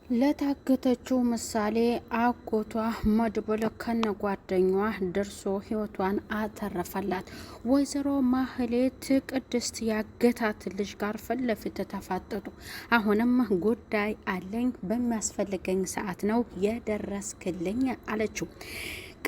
ለታገተችው ምሳሌ አጎቷ መድብል ከነጓደኛዋ ደርሶ ህይወቷን አተረፈላት። ወይዘሮ ማህሌት ቅድስት ያገታት ልጅ ጋር ፊት ለፊት ተፋጠጡ። አሁንም ጉዳይ አለኝ፣ በሚያስፈልገኝ ሰዓት ነው የደረስክልኝ አለችው።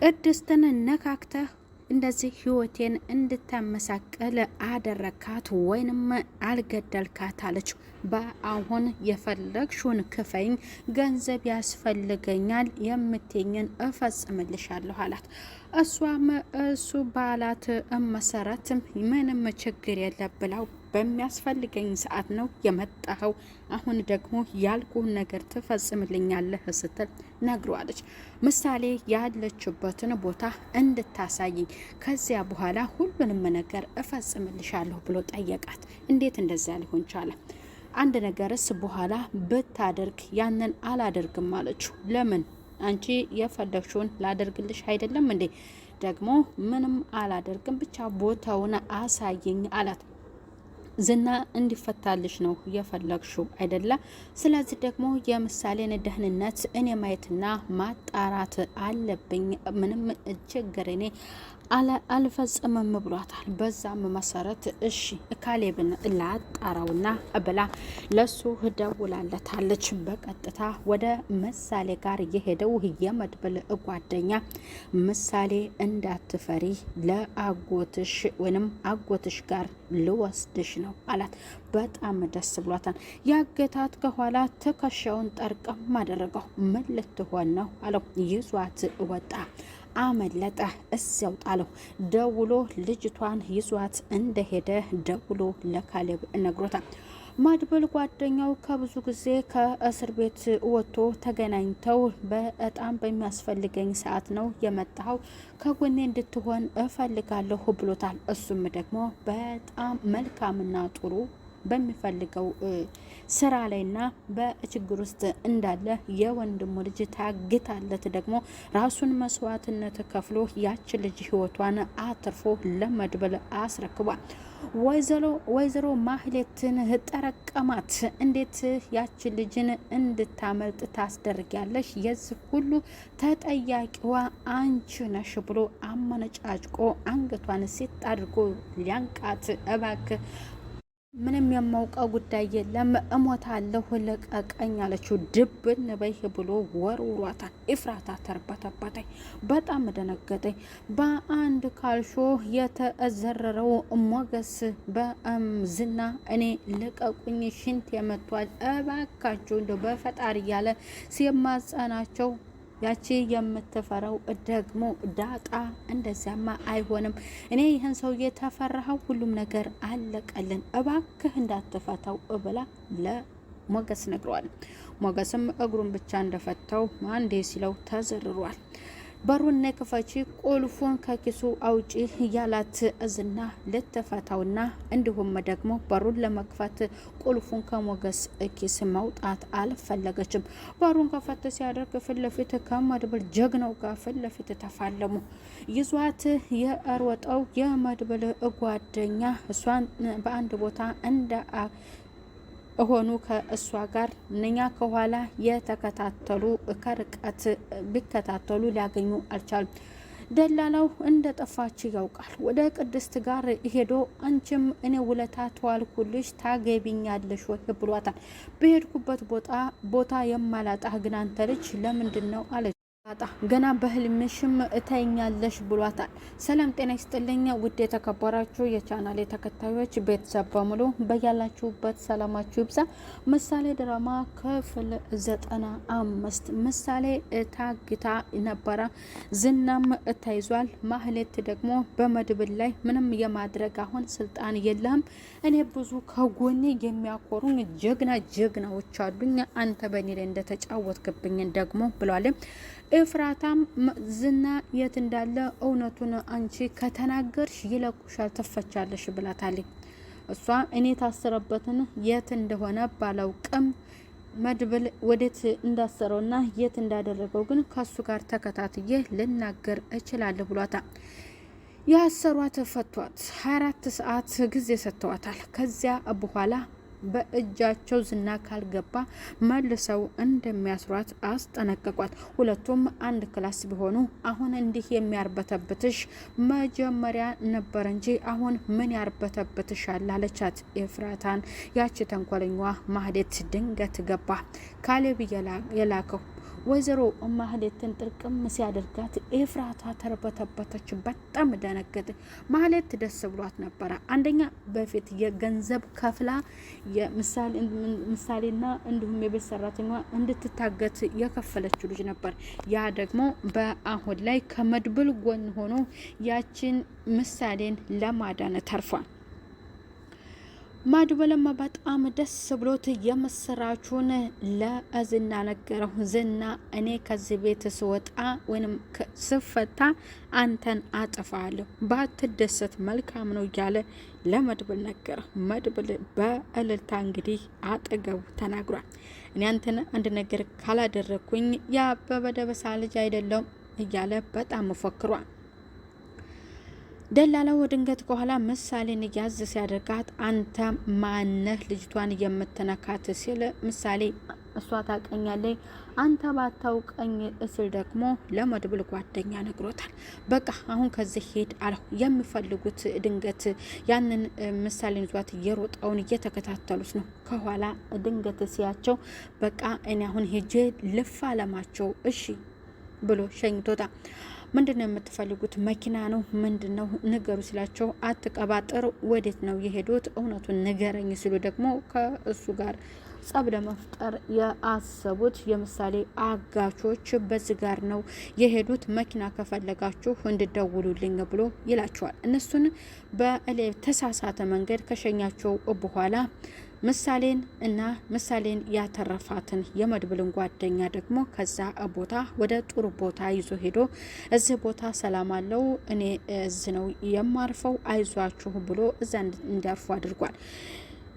ቅድስትን ነካክተህ እንደዚህ ህይወቴን እንድታመሳቀል አደረካት ወይንም አልገደልካት አለችው። በአሁን የፈለግሽውን ክፈኝ፣ ገንዘብ ያስፈልገኛል፣ የምትኝን እፈጽምልሻለሁ አላት። እሷም እሱ ባላት መሰረት ምንም ችግር የለብላው፣ በሚያስፈልገኝ ሰዓት ነው የመጣኸው፣ አሁን ደግሞ ያልኩህን ነገር ትፈጽምልኛለህ ስትል ነግሯለች። ምሳሌ ያለችበትን ቦታ እንድታሳይኝ፣ ከዚያ በኋላ ሁሉንም ነገር እፈጽምልሻለሁ ብሎ ጠየቃት። እንዴት እንደዚያ ሊሆን ቻለ? አንድ ነገርስ በኋላ ብታደርግ ያንን አላደርግም አለችው። ለምን? አንቺ የፈለግሽውን ላደርግልሽ አይደለም እንዴ? ደግሞ ምንም አላደርግም፣ ብቻ ቦታውን አሳይኝ አላት። ዝና እንዲፈታልሽ ነው የፈለግሽው አይደለ? ስለዚህ ደግሞ የምሳሌን ደህንነት እኔ ማየትና ማጣራት አለብኝ። ምንም ችግር እኔ አልፈጽምም ብሏታል። በዛም መሰረት እሺ ካሌብን ላጣራውና ብላ ለሱ ደውላለታለች። በቀጥታ ወደ ምሳሌ ጋር የሄደው የመድብል ጓደኛ ምሳሌ እንዳትፈሪ፣ ለአጎትሽ ወይንም አጎትሽ ጋር ልወስድሽ ነው አላት። በጣም ደስ ብሏታል። ያገታት ከኋላ ትከሻውን ጠርቀም አደረገው። ምን ልትሆን ነው አለው። ይዟት ወጣ። አመለጠ። እዚያው ጣለው። ደውሎ ልጅቷን ይዟት እንደሄደ ደውሎ ለካሌብ ነግሮታል። መድብል ጓደኛው ከብዙ ጊዜ ከእስር ቤት ወጥቶ ተገናኝተው በጣም በሚያስፈልገኝ ሰዓት ነው የመጣው፣ ከጎኔ እንድትሆን እፈልጋለሁ ብሎታል። እሱም ደግሞ በጣም መልካምና ጥሩ በሚፈልገው ስራ ላይና በችግር ውስጥ እንዳለ የወንድሙ ልጅ ታግታለት ደግሞ ራሱን መስዋዕትነት ከፍሎ ያች ልጅ ህይወቷን አትርፎ ለመድብል አስረክቧል። ወይዘሮ ማህሌትን ጠረቀማት። እንዴት ያች ልጅን እንድታመልጥ ታስደርጊያለሽ? የዚህ ሁሉ ተጠያቂዋ አንቺ ነሽ ብሎ አመነጫጭቆ አንገቷን ሴት አድርጎ ሊያንቃት እባክህ ምንም የማውቀው ጉዳይ የለም፣ እሞታለሁ፣ ልቀቀኝ አለችው። ድብን በይ ብሎ ወርውሯታል። ኤፍራታ ተርበተበተኝ፣ በጣም ደነገጠኝ። በአንድ ካልሾ የተዘረረው ሞገስ በዝና እኔ ልቀቁኝ፣ ሽንት የመቷል፣ እባካችሁ እንደው በፈጣሪ እያለ ሲማጸናቸው ያቺ የምትፈራው ደግሞ ዳጣ እንደዚያማ አይሆንም፣ እኔ ይህን ሰውዬ ተፈራኸው፣ ሁሉም ነገር አለቀልን፣ እባክህ እንዳትፈታው ብላ ለሞገስ ነግሯል። ሞገስም እግሩን ብቻ እንደፈታው አንዴ ሲለው ተዘርሯል። በሩን ክፈቺ፣ ቁልፉን ከኪሱ አውጪ ያላት ዝና ልትፈታውና እንዲሁም ደግሞ በሩን ለመክፈት ቁልፉን ከሞገስ ኪስ ማውጣት አልፈለገችም። በሩን ከፈት ሲያደርግ ፊት ለፊት ከመድብል ጀግናው ጋር ፊት ለፊት ተፋለሙ። ይዟት የሮጠው የመድብል ጓደኛ እሷን በአንድ ቦታ እንደ ሆኑ ከእሷ ጋር እነኛ ከኋላ የተከታተሉ ከርቀት ቢከታተሉ ሊያገኙ አልቻሉም። ደላላው እንደ ጠፋች ያውቃል። ወደ ቅድስት ጋር ሄዶ አንቺም እኔ ውለታ ተዋልኩልሽ ታገቢኛለሽ ወይ ብሏታል። በሄድኩበት ቦታ የማላጣህ ግን አንተ ልጅ ለምንድን ነው አለ። ገና በህልምሽም እታይኛለሽ ብሏታል። ሰላም ጤና ይስጥልኝ ውድ የተከበራችሁ የቻናሌ ተከታዮች ቤተሰብ በሙሉ በያላችሁበት ሰላማችሁ ይብዛ። ምሳሌ ድራማ ክፍል 95 ምሳሌ ታግታ ነበረ። ዝናም ተይዟል። ማህሌት ደግሞ በመድብል ላይ ምንም የማድረግ አሁን ስልጣን የለህም፣ እኔ ብዙ ከጎኔ የሚያኮሩኝ ጀግናዎች አሉኝ፣ አንተ በእኔ ላይ እንደተጫወትክብኝ ደግሞ ብሏል። ኤፍራታም ዝና የት እንዳለ እውነቱን አንቺ ከተናገርሽ ይለቁሻል፣ ትፈቻለሽ ብላታለች። እሷ እኔ ታሰረበትን የት እንደሆነ ባላውቅም መድብል ወዴት እንዳሰረውና የት እንዳደረገው ግን ከሱ ጋር ተከታትዬ ልናገር እችላለሁ ብሏታል። ያሰሯት ፈቷት 24 ሰዓት ጊዜ ሰጥተዋታል። ከዚያ በኋላ በእጃቸው ዝና ካልገባ መልሰው እንደሚያስሯት አስጠነቀቋት። ሁለቱም አንድ ክላስ ቢሆኑ አሁን እንዲህ የሚያርበተብትሽ መጀመሪያ ነበር እንጂ አሁን ምን ያርበተብትሻል አለቻት ኤፍራታን። ያቺ ተንኮለኛዋ ማህሌት ድንገት ገባ። ካሌብ የላከው ወይዘሮ ማህሌትን ጥርቅም ሲያደርጋት ኤፍራታ ተርበተበተች። በጣም ደነገጠ። ማህሌት ደስ ብሏት ነበረ። አንደኛ በፊት የገንዘብ ከፍላ ምሳሌና እንዲሁም የቤት ሰራተኛ እንድትታገት የከፈለችው ልጅ ነበር። ያ ደግሞ በአሁን ላይ ከመድብል ጎን ሆኖ ያችን ምሳሌን ለማዳን ተርፏል። መድብልም በጣም ደስ ብሎት የምስራቹን ለዝና ነገረው። ዝና እኔ ከዚህ ቤት ስወጣ ወይም ስፈታ አንተን አጥፋለሁ፣ ባትደሰት መልካም ነው እያለ ለመድብል ነገረ። መድብል በእልልታ እንግዲህ አጠገቡ ተናግሯል። እኔ አንተን አንድ ነገር ካላደረግኩኝ የአበበ ደበሳ ልጅ አይደለም እያለ በጣም ፎክሯል። ደላላው ድንገት ከኋላ ምሳሌን ያዝ ሲያደርጋት አንተ ማነህ ልጅቷን የምትነካት ሲል ምሳሌ እሷ ታቀኛለች አንተ ባታውቀኝ እስል ደግሞ ለመድብል ጓደኛ ነግሮታል። በቃ አሁን ከዚህ ሄድ አለው። የሚፈልጉት ድንገት ያንን ምሳሌን ይዟት የሮጠውን እየተከታተሉት ነው። ከኋላ ድንገት ሲያቸው በቃ እኔ አሁን ሄጄ ልፋለማቸው እሺ ብሎ ሸኝቶታል። ምንድነው የምትፈልጉት? መኪና ነው ምንድነው ንገሩ ሲላቸው አትቀባጥር፣ ወዴት ነው የሄዱት? እውነቱን ንገረኝ ሲሉ ደግሞ ከእሱ ጋር ጸብ ለመፍጠር የአሰቡት የምሳሌ አጋቾች በዚህ ጋር ነው የሄዱት፣ መኪና ከፈለጋችሁ እንድደውሉልኝ ብሎ ይላቸዋል። እነሱን በተሳሳተ መንገድ ከሸኛቸው በኋላ ምሳሌን ያተረፋትን የመድብልን ጓደኛ ደግሞ ከዛ ቦታ ወደ ጥሩ ቦታ ይዞ ሄዶ እዚህ ቦታ ሰላም አለው፣ እኔ እዚህ ነው የማርፈው፣ አይዟችሁ ብሎ እዛ እንዲያርፉ አድርጓል።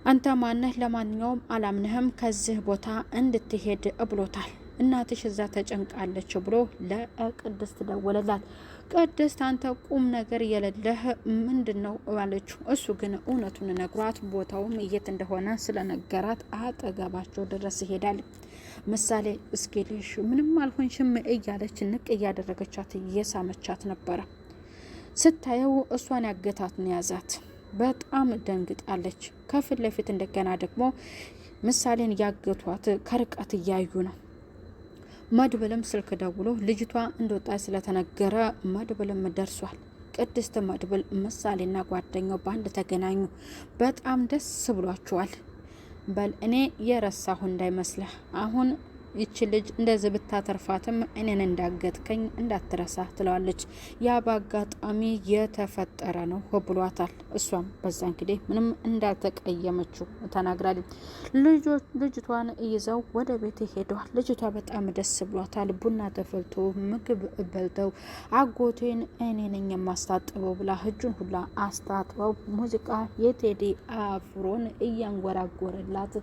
አንተ ማነህ? ለማንኛውም አላምነህም፣ ከዚህ ቦታ እንድትሄድ ብሎታል። እናትሽ እዛ ተጨንቃለች ብሎ ለቅድስት ደወለላት። ቅድስት አንተ ቁም ነገር የሌለህ ምንድነው አለችው። እሱ ግን እውነቱን ነግሯት ቦታውም የት እንደሆነ ስለነገራት አጠገባቸው ድረስ ይሄዳል። ምሳሌ እስኪልሽ ምንም አልሆንሽም እያለች ንቅ እያደረገቻት እየሳመቻት ነበረ። ስታየው እሷን ያገታት ነው ያዛት። በጣም ደንግጣለች። ከፊት ለፊት እንደገና ደግሞ ምሳሌን ያገቷት ከርቀት እያዩ ነው። መድብልም ስልክ ደውሎ ልጅቷ እንደወጣች ስለተነገረ መድብልም ደርሷል። ቅድስት መድብል ምሳሌና ጓደኛው በአንድ ተገናኙ። በጣም ደስ ብሏቸዋል። በል እኔ የረሳሁ እንዳይመስልህ አሁን ይቺ ልጅ እንደዚህ ብታተርፋትም እኔን እንዳገትከኝ እንዳትረሳ ትለዋለች። ያ በአጋጣሚ የተፈጠረ ነው ብሏታል። እሷም በዛ እንግዲህ ምንም እንዳልተቀየመችው ተናግራለች። ልጅቷን ይዘው ወደ ቤት ሄደዋል። ልጅቷ በጣም ደስ ብሏታል። ቡና ተፈልቶ ምግብ በልተው አጎቴን እኔ ነኝ የማስታጥበው ብላ እጁን ሁላ አስታጥበው ሙዚቃ የቴዲ አፍሮን እያንጎራጎረላት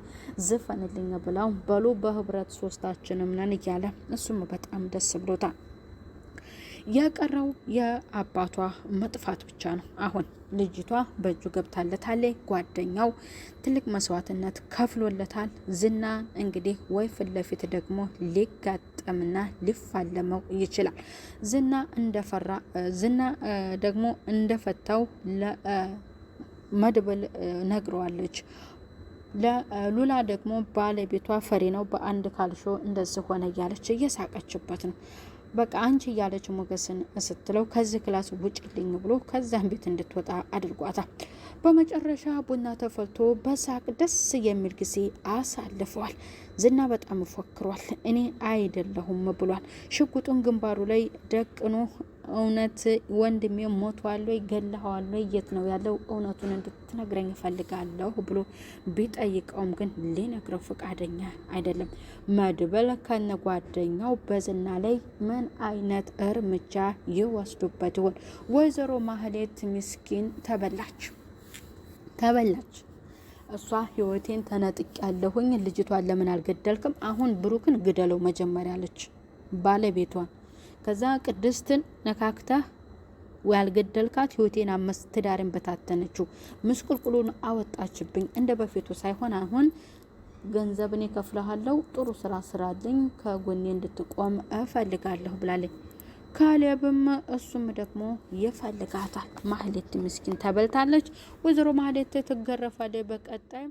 ዝፈንልኝ ብላው በሉ በህብረት ሶስታችንም ነን እያለ እሱም በጣም ደስ ብሎታል። የቀረው የአባቷ መጥፋት ብቻ ነው። አሁን ልጅቷ በእጁ ገብታለታለች። ጓደኛው ትልቅ መስዋዕትነት ከፍሎለታል። ዝና እንግዲህ ወይ ፊት ለፊት ደግሞ ሊጋጠምና ሊፋለመው ይችላል። ዝና ደግሞ እንደፈታው ለመድብል ነግረዋለች። ለሉላ ደግሞ ባለቤቷ ፈሪ ነው፣ በአንድ ካልሾ እንደዚህ ሆነ እያለች እየሳቀችበት ነው። በቃ አንቺ እያለች ሞገስን ስትለው ከዚህ ክላስ ውጭልኝ ብሎ ከዛም ቤት እንድትወጣ አድርጓታል። በመጨረሻ ቡና ተፈልቶ በሳቅ ደስ የሚል ጊዜ አሳልፈዋል። ዝና በጣም ፎክሯል። እኔ አይደለሁም ብሏል። ሽጉጡን ግንባሩ ላይ ደቅኖ እውነት ወንድሜ ሞቷል ወይ ገለኸዋል ወይ የት ነው ያለው እውነቱን እንድትነግረኝ እፈልጋለሁ ብሎ ቢጠይቀውም ግን ሊነግረው ፈቃደኛ አይደለም። መድብል ከነ ጓደኛው በዝና ላይ ምን አይነት እርምጃ ይወስዱበት ይሆን? ወይዘሮ ማህሌት ምስኪን ተበላች። እሷ ህይወቴን ተነጥቅ ያለሁኝ ልጅቷን ለምን አልገደልክም? አሁን ብሩክን ግደለው መጀመሪያ አለች ባለቤቷን። ከዛ ቅድስትን ነካክታ ያልገደልካት ህይወቴን አመስ ትዳርን በታተነችው ምስቁልቁሉን አወጣችብኝ። እንደ በፊቱ ሳይሆን አሁን ገንዘብን እከፍልሃለሁ፣ ጥሩ ስራ ስራልኝ፣ ከጎኔ እንድትቆም እፈልጋለሁ ብላለች። ካሌብም እሱም ደግሞ ይፈልጋታል። ማህሌት ምስኪን ተበልታለች። ወይዘሮ ማህሌት ትገረፋለች በቀጣይ